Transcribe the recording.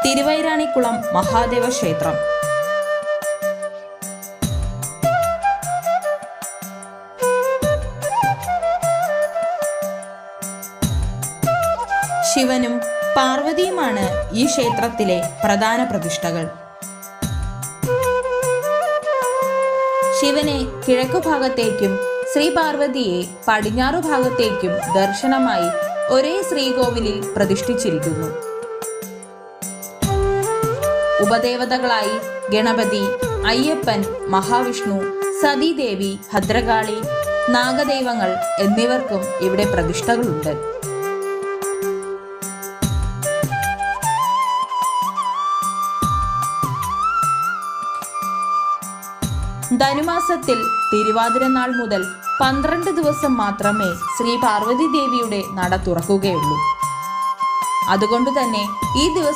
തിരുവൈരാണിക്കുളം മഹാദേവ ക്ഷേത്രം. ശിവനും പാർവതിയുമാണ് ഈ ക്ഷേത്രത്തിലെ പ്രധാന പ്രതിഷ്ഠകൾ. ശിവനെ കിഴക്കു ഭാഗത്തേക്കും ശ്രീ പാർവതിയെ പടിഞ്ഞാറു ഭാഗത്തേക്കും ദർശനമായി ഒരേ ശ്രീകോവിലിൽ പ്രതിഷ്ഠിച്ചിരിക്കുന്നു. ഉപദേവതകളായി ഗണപതി, അയ്യപ്പൻ, മഹാവിഷ്ണു, സതീദേവി, ഭദ്രകാളി, നാഗദൈവങ്ങൾ എന്നിവർക്കും ഇവിടെ പ്രതിഷ്ഠകളുണ്ട്. ധനുമാസത്തിൽ തിരുവാതിര നാൾ മുതൽ 12 ദിവസം മാത്രമേ ശ്രീ പാർവതി ദേവിയുടെ നട തുറക്കുകയുള്ളൂ. അതുകൊണ്ടുതന്നെ ഈ ദിവസം